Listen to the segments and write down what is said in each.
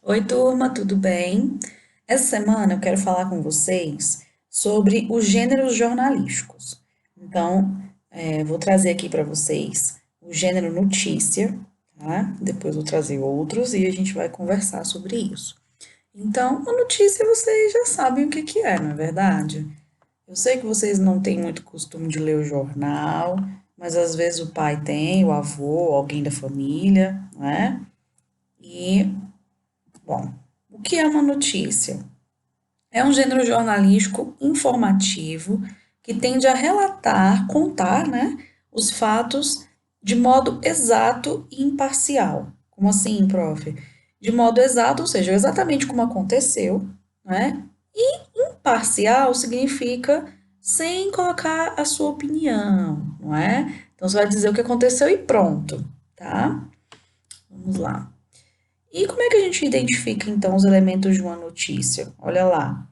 Oi, turma, tudo bem? Essa semana eu quero falar com vocês sobre os gêneros jornalísticos. Então, vou trazer aqui para vocês o gênero notícia, tá? Depois vou trazer outros e a gente vai conversar sobre isso. Então, a notícia vocês já sabem o que que é, não é verdade? Eu sei que vocês não têm muito costume de ler o jornal, mas às vezes o pai tem, o avô, alguém da família, né? E Bom, o que é uma notícia? É um gênero jornalístico informativo que tende a relatar, contar, né, os fatos de modo exato e imparcial. Como assim, prof? De modo exato, ou seja, exatamente como aconteceu, né? E imparcial significa sem colocar a sua opinião, não é? Então você vai dizer o que aconteceu e pronto, tá? Vamos lá. E como é que a gente identifica então os elementos de uma notícia? Olha lá,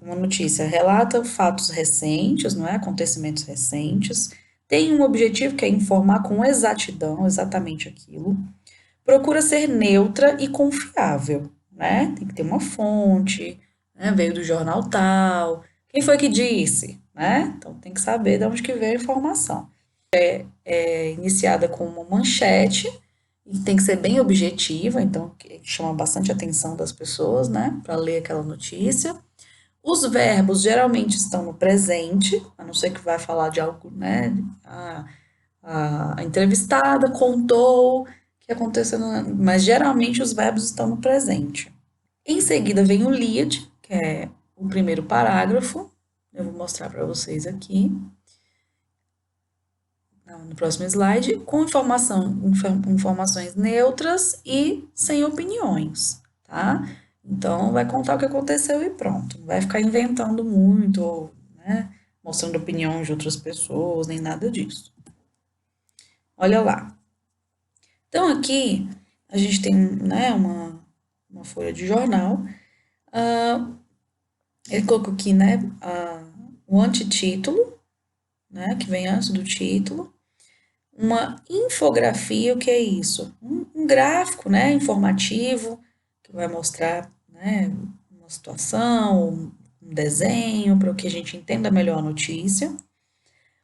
uma notícia relata fatos recentes, não é? Acontecimentos recentes, tem um objetivo que é informar com exatidão, exatamente aquilo, procura ser neutra e confiável, né? Tem que ter uma fonte, né? Veio do jornal tal, quem foi que disse, né? Então tem que saber de onde que veio a informação. É iniciada com uma manchete e tem que ser bem objetiva, então que chama bastante atenção das pessoas, né, para ler aquela notícia. Os verbos geralmente estão no presente, a não ser que vai falar de algo, né, a entrevistada contou que aconteceu, mas geralmente os verbos estão no presente. Em seguida vem o lead, que é o primeiro parágrafo, eu vou mostrar para vocês aqui. No próximo slide, com informações neutras e sem opiniões, tá? Então, vai contar o que aconteceu e pronto. Não vai ficar inventando muito, ou, né, mostrando opinião de outras pessoas, nem nada disso. Olha lá. Então, aqui, a gente tem, né, uma folha de jornal. Ele colocou aqui, né, o antitítulo, né, que vem antes do título. Uma infografia, o que é isso? Um gráfico, né, informativo, que vai mostrar, né, uma situação, um desenho, para que a gente entenda melhor a notícia.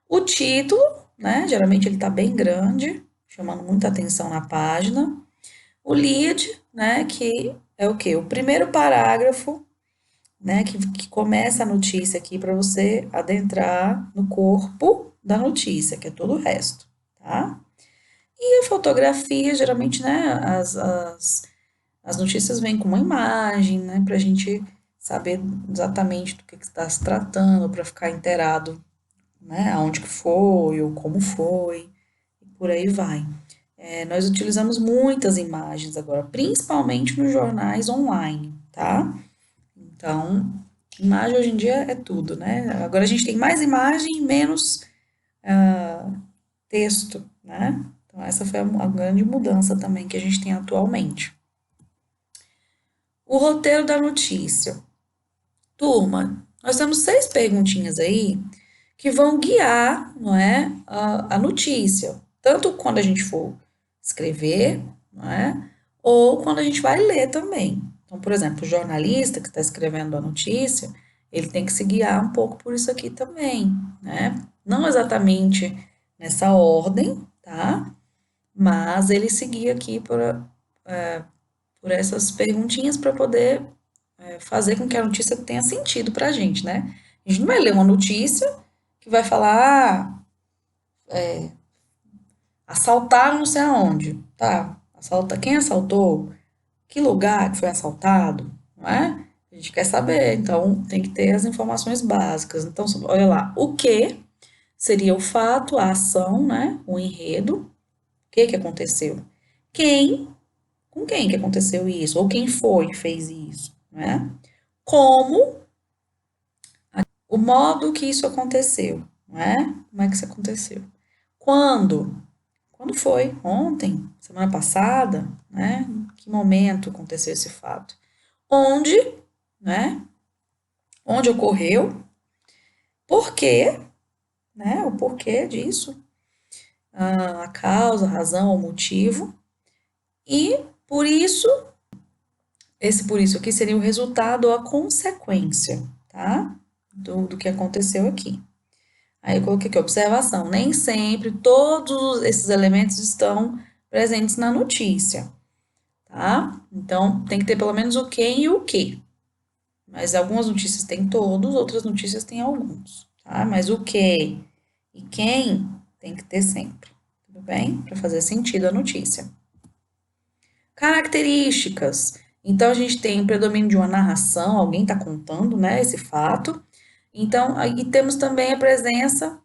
O título, né, geralmente ele está bem grande, chamando muita atenção na página. O lead, né, que é o quê? O primeiro parágrafo, né, que começa a notícia aqui para você adentrar no corpo da notícia, que é todo o resto, tá? E a fotografia, geralmente, né, as notícias vêm com uma imagem, né, para a gente saber exatamente do que está se tratando, para ficar inteirado, né, aonde que foi ou como foi, e por aí vai. Nós utilizamos muitas imagens agora, principalmente nos jornais online, tá? Então, imagem hoje em dia é tudo, né? Agora a gente tem mais imagem e menos texto, né? Então, essa foi a grande mudança também que a gente tem atualmente. O roteiro da notícia. Turma, nós temos 6 perguntinhas aí que vão guiar, não é, a notícia. Tanto quando a gente for escrever, não é, ou quando a gente vai ler também. Então, por exemplo, o jornalista que está escrevendo a notícia, ele tem que se guiar um pouco por isso aqui também, né? Não exatamente nessa ordem, tá? Mas ele seguia aqui por essas perguntinhas para poder fazer com que a notícia tenha sentido para a gente, né? A gente não vai ler uma notícia que vai falar, assaltaram não sei aonde, tá? Quem assaltou? Que lugar que foi assaltado? Não é? A gente quer saber, então tem que ter as informações básicas. Então, olha lá, o que seria o fato, a ação, né? O enredo, o que que aconteceu? Quem Com quem que aconteceu isso? Ou quem foi que fez isso, né? Como, o modo que isso aconteceu, não é? Como é que isso aconteceu? Quando? Quando foi? Ontem? Semana passada? Né? Em que momento aconteceu esse fato? Onde? Né? Onde ocorreu? Por quê? Né? O porquê disso? A causa, a razão, o motivo. E por isso Esse por isso aqui seria o resultado ou a consequência, tá? Do que aconteceu aqui. Aí eu coloquei aqui, observação. Nem sempre todos esses elementos estão presentes na notícia, tá? Então, tem que ter pelo menos o quem e o que. Mas algumas notícias têm todos, outras notícias têm alguns, tá? Mas o que e quem tem que ter sempre, tudo bem? Para fazer sentido a notícia. Características. Então, a gente tem o predomínio de uma narração, alguém está contando, né, esse fato. Então, aí temos também a presença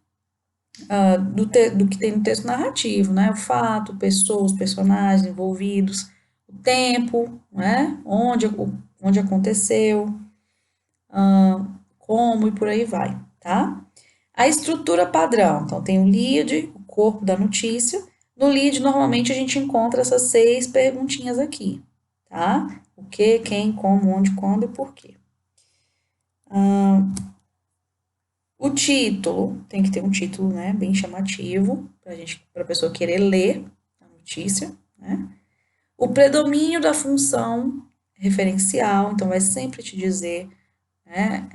do que tem no texto narrativo, né? O fato, pessoas, personagens envolvidos, o tempo, né? Onde aconteceu, como e por aí vai, tá? A estrutura padrão. Então, tem o lead, o corpo da notícia. No lead, normalmente, a gente encontra essas 6 perguntinhas aqui, tá? O que, quem, como, onde, quando e por quê. O título, tem que ter um título, né, bem chamativo, para a pessoa querer ler a notícia, né? O predomínio da função referencial, então vai sempre te dizer, né,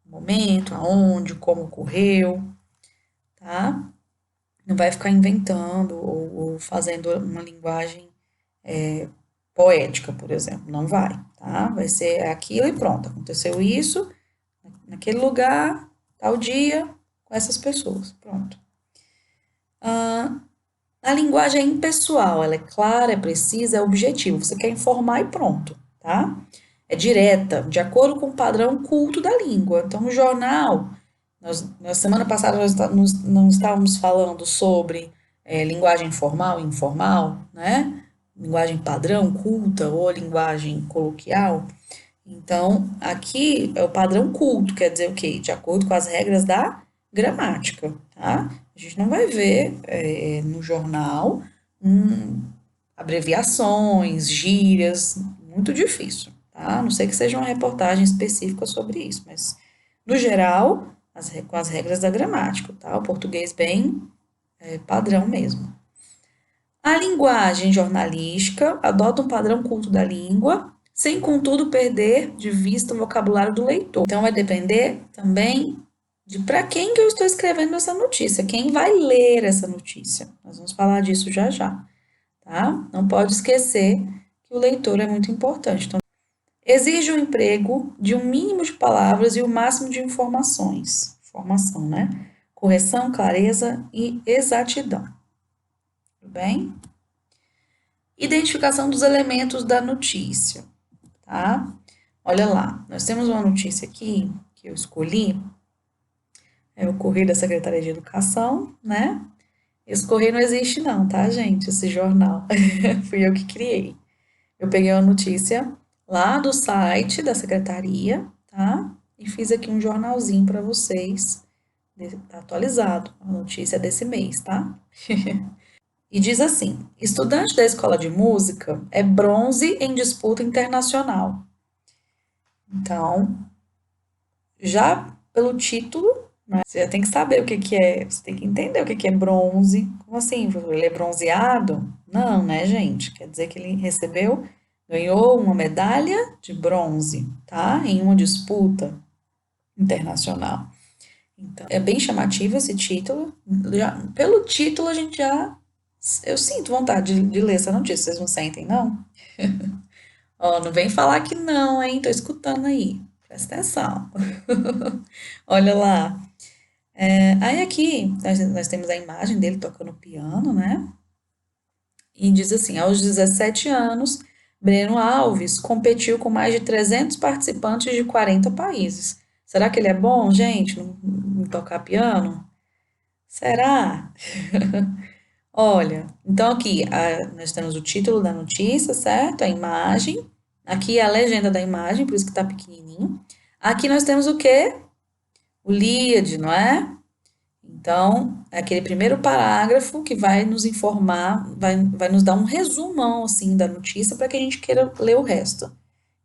o momento, aonde, como ocorreu, tá? Não vai ficar inventando ou fazendo uma linguagem poética, por exemplo, não vai, tá? Vai ser aquilo e pronto, aconteceu isso, naquele lugar, tal dia, com essas pessoas, pronto. A linguagem é impessoal, ela é clara, é precisa, é objetiva. Você quer informar e pronto, tá? É direta, de acordo com o padrão culto da língua. Então, no jornal, na semana passada nós não estávamos falando sobre linguagem formal e informal, né? Linguagem padrão, culta ou linguagem coloquial. Então, aqui é o padrão culto, quer dizer o quê? De acordo com as regras da gramática, tá? A gente não vai ver no jornal abreviações, gírias, muito difícil, tá? A não sei que seja uma reportagem específica sobre isso, mas, no geral, com as regras da gramática, tá? O português bem padrão mesmo. A linguagem jornalística adota um padrão culto da língua, sem, contudo, perder de vista o vocabulário do leitor. Então, vai depender também de para quem que eu estou escrevendo essa notícia, quem vai ler essa notícia. Nós vamos falar disso já já, tá? Não pode esquecer que o leitor é muito importante. Então, exige o emprego de um mínimo de palavras e o máximo de informações. Informação, né? Correção, clareza e exatidão. Tudo bem? Identificação dos elementos da notícia, tá? Olha lá, nós temos uma notícia aqui que eu escolhi, é o Correio da Secretaria de Educação, né? Esse Correio não existe não, tá, gente? Esse jornal. Fui eu que criei. Eu peguei uma notícia lá do site da secretaria, tá? E fiz aqui um jornalzinho para vocês, tá atualizado, a notícia desse mês, tá? E diz assim: estudante da escola de música é bronze em disputa internacional. Então, já pelo título, né, você já tem que saber o que que é, você tem que entender o que que é bronze. Como assim? Ele é bronzeado? Não, né, gente? Quer dizer que ele ganhou uma medalha de bronze, tá? Em uma disputa internacional. Então, é bem chamativo esse título. Pelo título, eu sinto vontade de ler essa notícia. Vocês não sentem, não? Ó, não vem falar que não, hein? Tô escutando aí. Presta atenção. Olha lá. Aí aqui, nós temos a imagem dele tocando piano, né? E diz assim, aos 17 anos, Breno Alves competiu com mais de 300 participantes de 40 países. Será que ele é bom, gente, em tocar piano? Será? Olha, então aqui nós temos o título da notícia, certo? A imagem. Aqui é a legenda da imagem, por isso que tá pequenininho. Aqui nós temos o quê? O lead, não é? Então, é aquele primeiro parágrafo que vai nos informar, vai nos dar um resumão, assim, da notícia para que a gente queira ler o resto.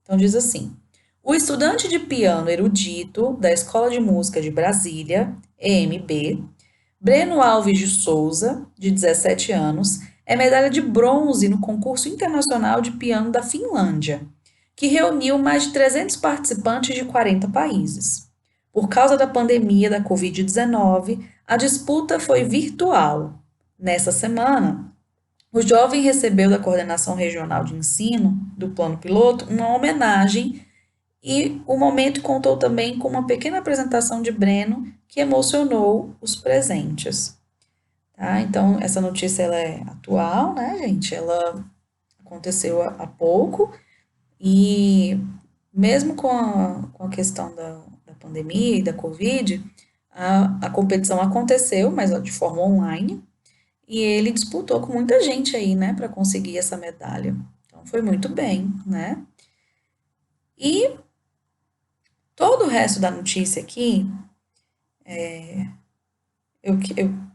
Então, diz assim: o estudante de piano erudito da Escola de Música de Brasília, EMB, Breno Alves de Souza, de 17 anos, é medalha de bronze no concurso internacional de piano da Finlândia, que reuniu mais de 300 participantes de 40 países. Por causa da pandemia da Covid-19, a disputa foi virtual. Nessa semana, o jovem recebeu da Coordenação Regional de Ensino, do Plano Piloto, uma homenagem e o momento contou também com uma pequena apresentação de Breno que emocionou os presentes. Tá? Então, essa notícia ela é atual, né, gente? Ela aconteceu há pouco e mesmo com a questão da pandemia e da Covid, a competição aconteceu, mas de forma online, e ele disputou com muita gente aí, né, para conseguir essa medalha. Então, foi muito bem, né? E todo o resto da notícia aqui, eu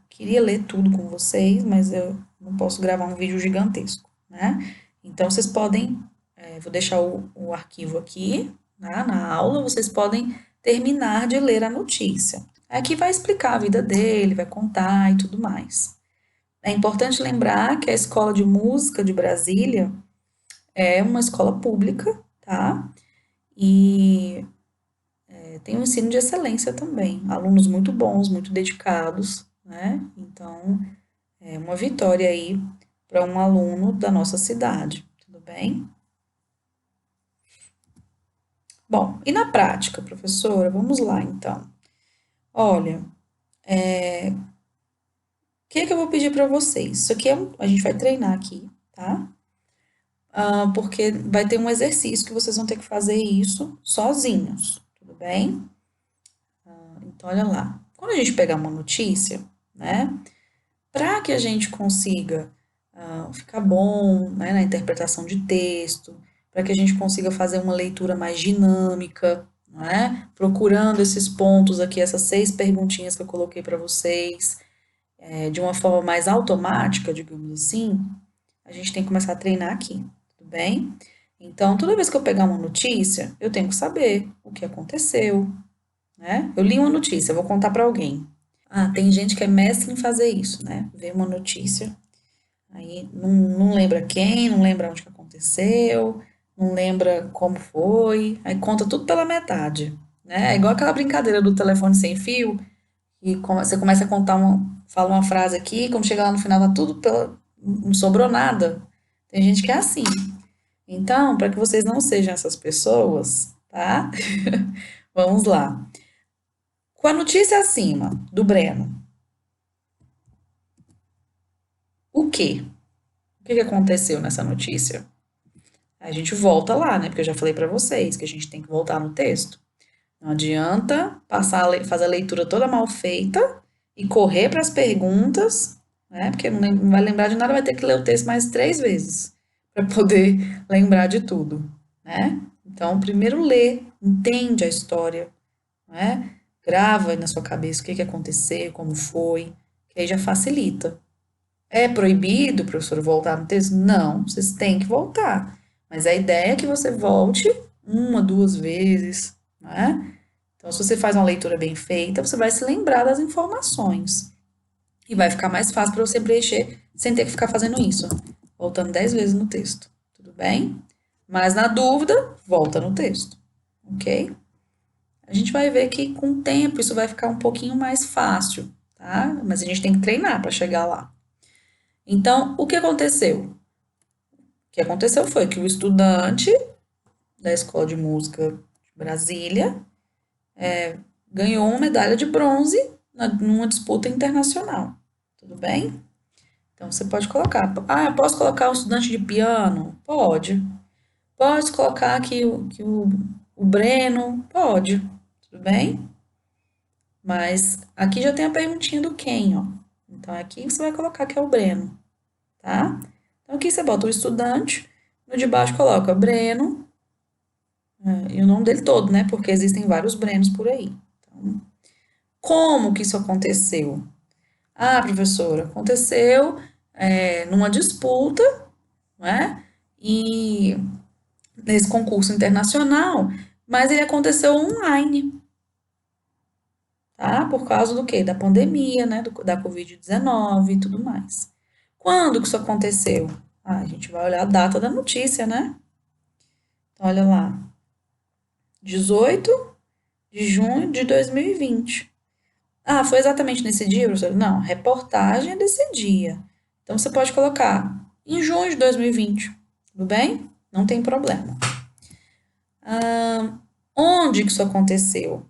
queria ler tudo com vocês, mas eu não posso gravar um vídeo gigantesco, né? Então, vocês podem, vou deixar o arquivo aqui, né, na aula, vocês podem terminar de ler a notícia. Aqui vai explicar a vida dele, vai contar e tudo mais. É importante lembrar que a Escola de Música de Brasília é uma escola pública, tá? E tem um ensino de excelência também, alunos muito bons, muito dedicados, né? Então, é uma vitória aí para um aluno da nossa cidade, tudo bem? Bom, e na prática, professora? Vamos lá, então. Olha, o que é que eu vou pedir para vocês? Isso aqui a gente vai treinar aqui, tá? Porque vai ter um exercício que vocês vão ter que fazer isso sozinhos, tudo bem? Então, olha lá. Quando a gente pegar uma notícia, né? Para que a gente consiga ficar bom, né, na interpretação de texto, para que a gente consiga fazer uma leitura mais dinâmica, não é? Procurando esses pontos aqui, essas 6 perguntinhas que eu coloquei para vocês, de uma forma mais automática, digamos assim, a gente tem que começar a treinar aqui, tudo bem? Então, toda vez que eu pegar uma notícia, eu tenho que saber o que aconteceu, né? Eu li uma notícia, eu vou contar para alguém. Ah, tem gente que é mestre em fazer isso, né? Vê uma notícia, aí não lembra quem, não lembra onde que aconteceu, não lembra como foi, aí conta tudo pela metade, né? É igual aquela brincadeira do telefone sem fio, e você começa a contar fala uma frase aqui, quando chega lá no final tá tudo pela, não sobrou nada. Tem gente que é assim. Então, para que vocês não sejam essas pessoas, tá? Vamos lá. Com a notícia acima do Breno, o quê? O que que aconteceu nessa notícia? A gente volta lá, né? Porque eu já falei para vocês que a gente tem que voltar no texto. Não adianta fazer a leitura toda mal feita e correr para as perguntas, né? Porque não vai lembrar de nada, vai ter que ler o texto mais 3 vezes para poder lembrar de tudo, né? Então, primeiro lê, entende a história, né? Grava aí na sua cabeça o que que aconteceu, como foi, que aí já facilita. É proibido, professor, voltar no texto? Não, vocês têm que voltar. Mas a ideia é que você volte uma, 2 vezes, né? Então, se você faz uma leitura bem feita, você vai se lembrar das informações. E vai ficar mais fácil para você preencher sem ter que ficar fazendo isso, voltando 10 vezes no texto. Tudo bem? Mas na dúvida, volta no texto, ok? A gente vai ver que com o tempo isso vai ficar um pouquinho mais fácil, tá? Mas a gente tem que treinar para chegar lá. Então, o que aconteceu? O que aconteceu foi que o estudante da Escola de Música de Brasília ganhou uma medalha de bronze numa disputa internacional. Tudo bem? Então você pode colocar. Ah, eu posso colocar um estudante de piano? Pode. Pode colocar aqui o Breno? Pode. Tudo bem? Mas aqui já tem a perguntinha do quem, ó. Então aqui você vai colocar que é o Breno, tá? Então aqui você bota o estudante, no de baixo coloca Breno, e o nome dele todo, né? Porque existem vários Brenos por aí. Então, como que isso aconteceu? Ah, professora, aconteceu numa disputa, né? E nesse concurso internacional, mas ele aconteceu online, tá? Por causa do quê? Da pandemia, né? Da Covid-19 e tudo mais. Quando que isso aconteceu? Ah, a gente vai olhar a data da notícia, né? Então, olha lá, 18 de junho de 2020. Ah, foi exatamente nesse dia, professor? Não, reportagem é desse dia. Então, você pode colocar em junho de 2020, tudo bem? Não tem problema. Onde que isso aconteceu?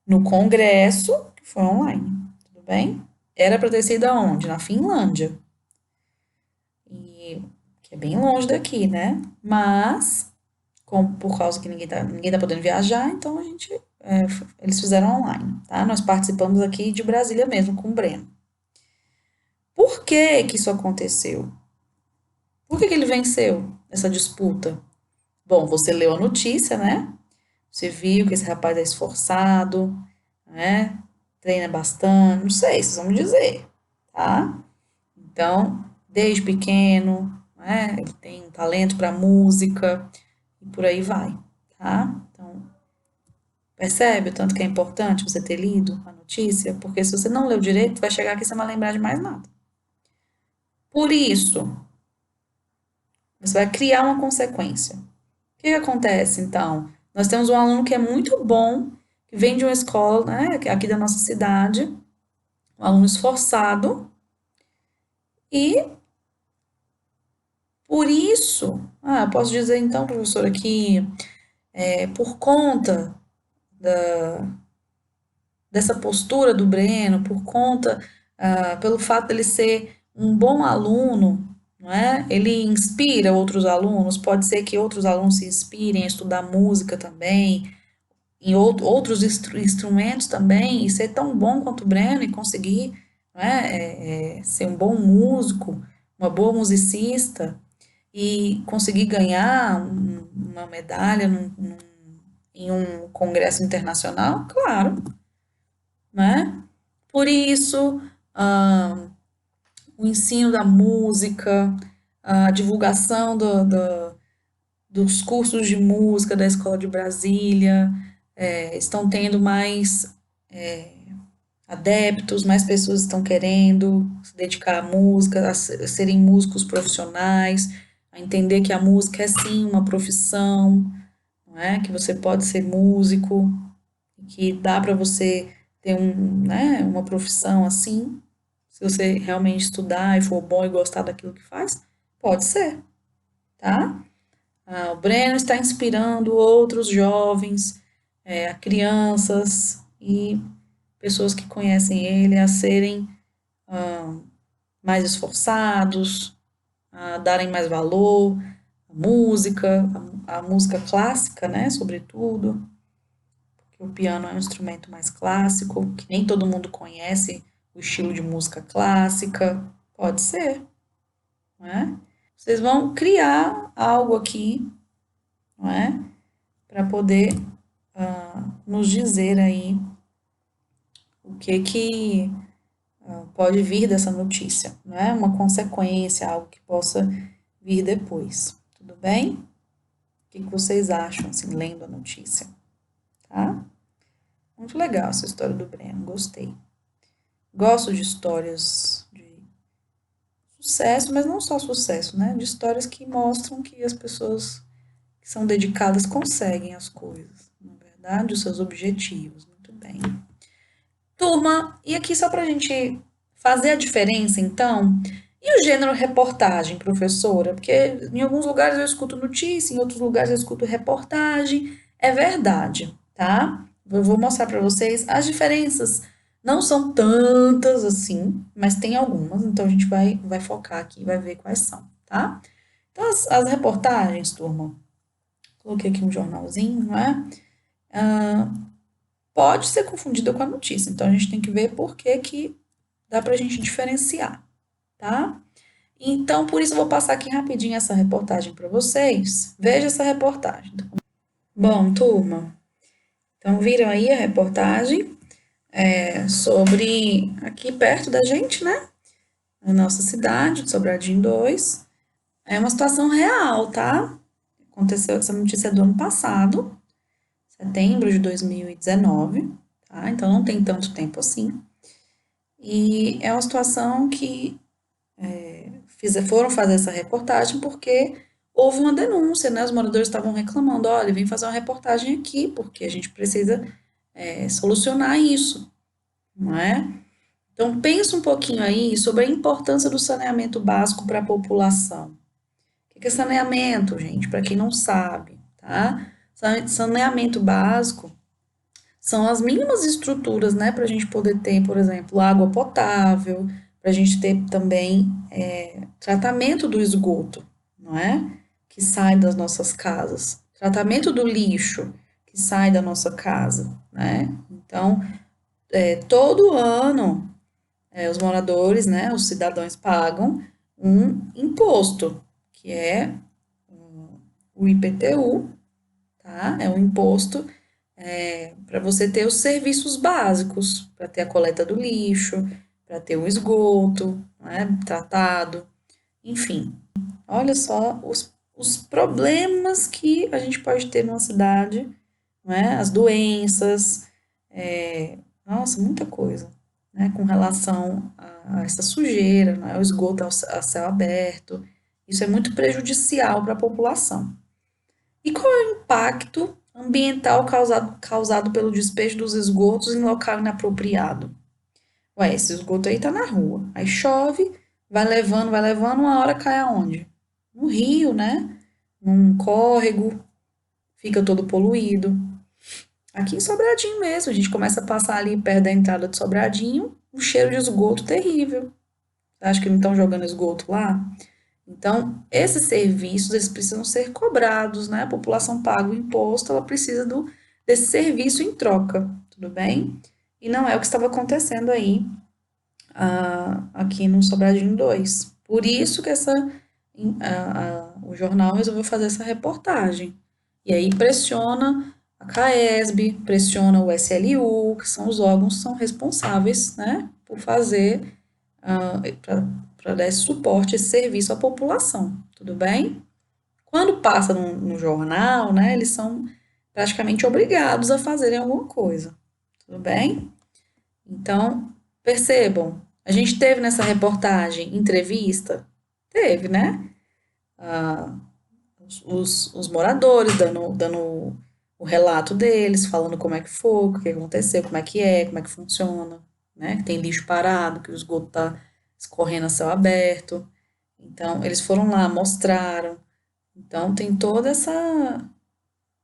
No congresso, que foi online, tudo bem? Era para ter sido aonde? Na Finlândia. E que é bem longe daqui, né? Mas, por causa que ninguém tá podendo viajar, então eles fizeram online, tá? Nós participamos aqui de Brasília mesmo, com o Breno. Por que que isso aconteceu? Por que que ele venceu essa disputa? Bom, você leu a notícia, né? Você viu que esse rapaz é esforçado, né? Treina bastante, não sei, vocês vão me dizer, tá? Então, desde pequeno, né? Ele tem talento para música e por aí vai, tá? Então, percebe o tanto que é importante você ter lido a notícia? Porque se você não leu direito, vai chegar aqui sem lembrar de mais nada. Por isso, você vai criar uma consequência. O que que acontece, então? Nós temos um aluno que é muito bom, que vem de uma escola, né, aqui da nossa cidade, um aluno esforçado, e por isso, eu posso dizer então, professora, que por conta dessa postura do Breno, por conta, pelo fato dele ser um bom aluno, não é? Ele inspira outros alunos, pode ser que outros alunos se inspirem a estudar música também, em outros instrumentos também, e ser tão bom quanto o Breno e conseguir, não ser um bom músico, uma boa musicista, e conseguir ganhar uma medalha em um congresso internacional, claro, né? Por isso, ah, o ensino da música, a divulgação dos cursos de música da Escola de Brasília, estão tendo mais adeptos, mais pessoas estão querendo se dedicar à música, a serem músicos profissionais, a entender que a música é sim uma profissão, não é? Que você pode ser músico, que dá para você ter uma profissão assim, se você realmente estudar e for bom e gostar daquilo que faz, pode ser, tá? O Breno está inspirando outros jovens, crianças e pessoas que conhecem ele a serem mais esforçados, a darem mais valor à música, à música clássica, né, sobretudo, porque o piano é um instrumento mais clássico, que nem todo mundo conhece o estilo de música clássica, pode ser, não é? Vocês vão criar algo aqui, não é? Para poder nos dizer aí o que pode vir dessa notícia, não é? Uma consequência, algo que possa vir depois, tudo bem? O que vocês acham, assim, lendo a notícia, tá? Muito legal essa história do Breno, gostei. Gosto de histórias de sucesso, mas não só sucesso, né? De histórias que mostram que as pessoas que são dedicadas conseguem as coisas, na verdade, os seus objetivos. Muito bem. Turma, e aqui só para a gente fazer a diferença, então, e o gênero reportagem, professora? Porque em alguns lugares eu escuto notícia, em outros lugares eu escuto reportagem. É verdade, tá? Eu vou mostrar para vocês as diferenças. Não são tantas assim, mas tem algumas, então a gente vai focar aqui e vai ver quais são, tá? Então, as reportagens, turma, coloquei aqui um jornalzinho, não é? Pode ser confundida com a notícia, então a gente tem que ver por que que dá pra gente diferenciar, tá? Então, por isso eu vou passar aqui rapidinho essa reportagem para vocês. Veja essa reportagem. Bom, turma, então viram aí a reportagem sobre aqui perto da gente, né? Na nossa cidade, de Sobradinho 2. É uma situação real, tá? Aconteceu essa notícia do ano passado, setembro de 2019, tá? Então não tem tanto tempo assim. E é uma situação que foram fazer essa reportagem porque houve uma denúncia, né? Os moradores estavam reclamando, olha, vem fazer uma reportagem aqui, porque a gente precisa solucionar isso, não é? Então, pensa um pouquinho aí sobre a importância do saneamento básico para a população. O que é saneamento, gente? Para quem não sabe, tá? Saneamento básico são as mínimas estruturas, né, para a gente poder ter, por exemplo, água potável, para a gente ter também tratamento do esgoto, não é? Que sai das nossas casas, tratamento do lixo que sai da nossa casa, né? Então, todo ano, os moradores, né, os cidadãos pagam um imposto, que é o IPTU, tá? É um imposto para você ter os serviços básicos, para ter a coleta do lixo, para ter o esgoto, né, tratado, enfim. Olha só os problemas que a gente pode ter numa cidade, não é? As doenças, nossa, muita coisa, né, com relação a essa sujeira, né, o esgoto a céu aberto. Isso é muito prejudicial para a população. E qual é o impacto ambiental causado pelo despejo dos esgotos em local inapropriado? Ué, esse esgoto aí tá na rua. Aí chove, vai levando, uma hora cai aonde? No rio, né? Num córrego, fica todo poluído. Aqui em Sobradinho mesmo, a gente começa a passar ali perto da entrada de Sobradinho, um cheiro de esgoto terrível. Acho que não estão jogando esgoto lá? Então, esses serviços, eles precisam ser cobrados, né? A população paga o imposto, ela precisa desse serviço em troca, tudo bem? E não é o que estava acontecendo aí, aqui no Sobradinho 2. Por isso que o jornal resolveu fazer essa reportagem. E aí pressiona a CAESB, pressiona o SLU, que são os órgãos que são responsáveis, né, por fazer para dar esse suporte, esse serviço à população, tudo bem? Quando passa no jornal, né, eles são praticamente obrigados a fazerem alguma coisa, tudo bem? Então, percebam, a gente teve nessa reportagem entrevista? Teve, né? Os moradores dando o relato deles, falando como é que foi, o que aconteceu, como é que funciona, né? Que tem lixo parado, que o esgoto está escorrendo a céu aberto. Então, eles foram lá, mostraram. Então, tem toda essa.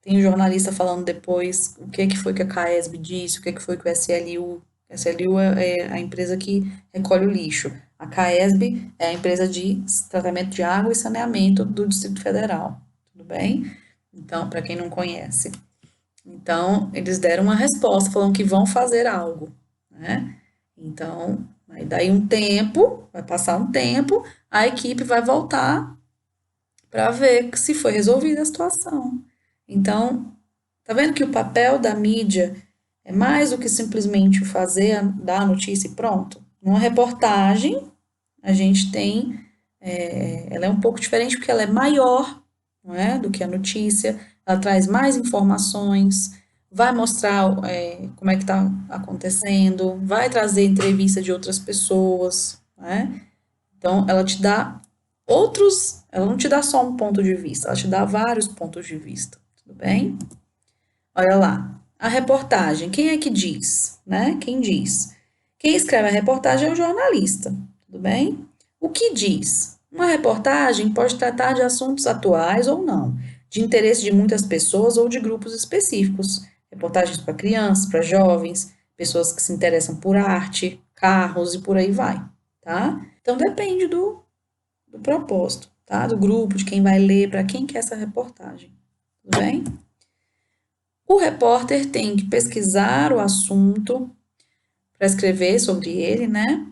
Tem um jornalista falando depois o que foi que a CAESB disse, o que foi que o SLU. SLU é a empresa que recolhe o lixo. A CAESB é a empresa de tratamento de água e saneamento do Distrito Federal. Tudo bem? Então, para quem não conhece. Então, eles deram uma resposta falando que vão fazer algo, né? Então, aí daí um tempo, vai passar um tempo, a equipe vai voltar para ver se foi resolvida a situação. Então, tá vendo que o papel da mídia é mais do que simplesmente o fazer, dar a notícia e pronto? Numa reportagem, a gente tem, ela é um pouco diferente porque ela é maior, não é, do que a notícia, ela traz mais informações, vai mostrar como é que está acontecendo, vai trazer entrevista de outras pessoas, né? Então, ela te dá ela não te dá só um ponto de vista, ela te dá vários pontos de vista, tudo bem? Olha lá, a reportagem, quem é que diz, né? Quem diz? Quem escreve a reportagem é o jornalista, tudo bem? O que diz? Uma reportagem pode tratar de assuntos atuais ou não, de interesse de muitas pessoas ou de grupos específicos. Reportagens para crianças, para jovens, pessoas que se interessam por arte, carros e por aí vai, tá? Então depende do propósito, tá? Do grupo, de quem vai ler, para quem que é essa reportagem, tudo bem? O repórter tem que pesquisar o assunto para escrever sobre ele, né?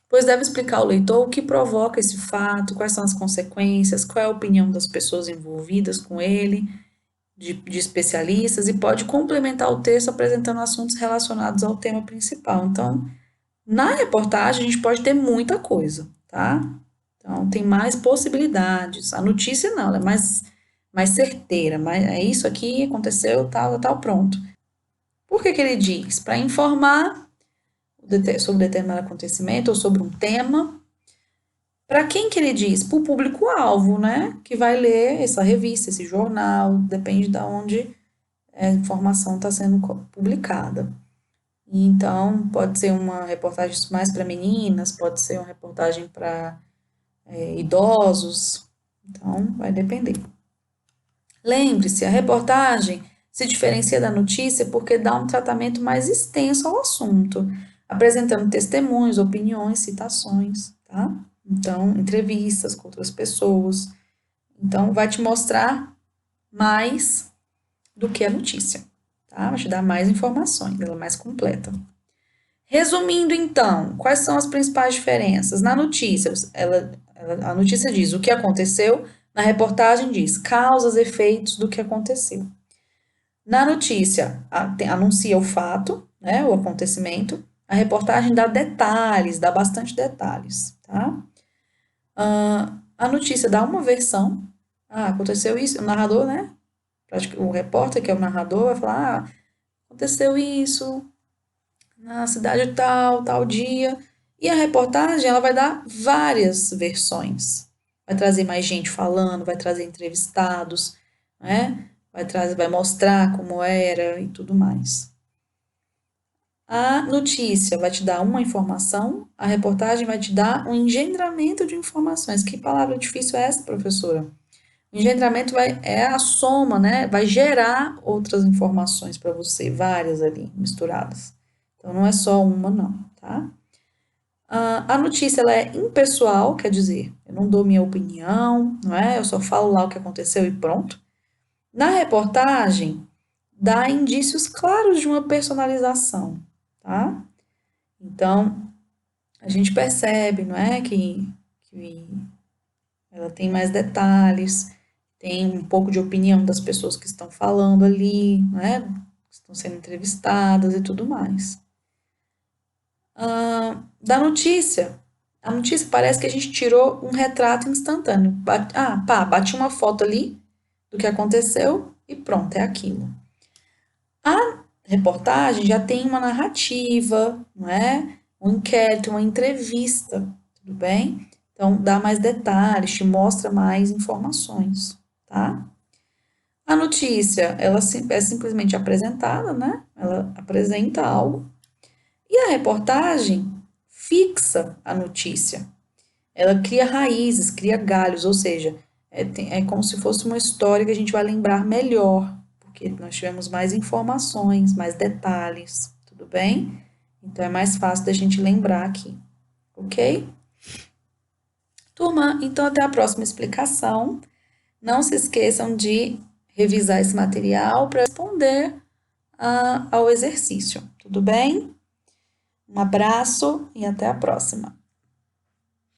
Pois deve explicar ao leitor o que provoca esse fato, quais são as consequências, qual é a opinião das pessoas envolvidas com ele, de especialistas, e pode complementar o texto apresentando assuntos relacionados ao tema principal. Então, na reportagem, a gente pode ter muita coisa, tá? Então, tem mais possibilidades. A notícia não, ela é mais certeira, mas é isso aqui, aconteceu, tal, tal, pronto. Por que que ele diz? Para informar sobre determinado acontecimento ou sobre um tema, Para quem que ele diz? Para o público-alvo, né? Que vai ler essa revista, esse jornal, depende de onde a informação está sendo publicada. Então, pode ser uma reportagem mais para meninas, pode ser uma reportagem para idosos. Então, vai depender. Lembre-se, a reportagem se diferencia da notícia porque dá um tratamento mais extenso ao assunto, apresentando testemunhos, opiniões, citações, tá? Então, entrevistas com outras pessoas. Então, vai te mostrar mais do que a notícia, tá? Vai te dar mais informações, ela é mais completa. Resumindo, então, quais são as principais diferenças? Na notícia, a notícia diz o que aconteceu, na reportagem diz causas, efeitos do que aconteceu. Na notícia, anuncia o fato, né, o acontecimento, a reportagem dá detalhes, dá bastante detalhes, tá? A notícia dá uma versão, aconteceu isso, o narrador, né, o repórter, que é o narrador, vai falar, aconteceu isso, na cidade tal, tal dia. E a reportagem, ela vai dar várias versões. Vai trazer mais gente falando, vai trazer entrevistados, né? Vai mostrar como era e tudo mais. A notícia vai te dar uma informação, a reportagem vai te dar um engendramento de informações. Que palavra difícil é essa, professora? O engendramento é a soma, né? Vai gerar outras informações para você, várias ali misturadas. Então, não é só uma, não, tá? A notícia, ela é impessoal, quer dizer, eu não dou minha opinião, não é? Eu só falo lá o que aconteceu e pronto. Na reportagem, dá indícios claros de uma personalização, tá? Então, a gente percebe, não é? Que ela tem mais detalhes, tem um pouco de opinião das pessoas que estão falando ali, né? Que estão sendo entrevistadas e tudo mais. Da notícia. A notícia parece que a gente tirou um retrato instantâneo. Bati uma foto ali do que aconteceu e pronto, é aquilo. A reportagem já tem uma narrativa, não é? Um inquérito, uma entrevista, tudo bem? Então, dá mais detalhes, te mostra mais informações, tá? A notícia, ela é simplesmente apresentada, né? Ela apresenta algo. E a reportagem fixa a notícia. Ela cria raízes, cria galhos, ou seja, é como se fosse uma história que a gente vai lembrar melhor, porque nós tivemos mais informações, mais detalhes, tudo bem? Então é mais fácil da gente lembrar aqui, ok? Turma, então até a próxima explicação. Não se esqueçam de revisar esse material para responder ao exercício, tudo bem? Um abraço e até a próxima.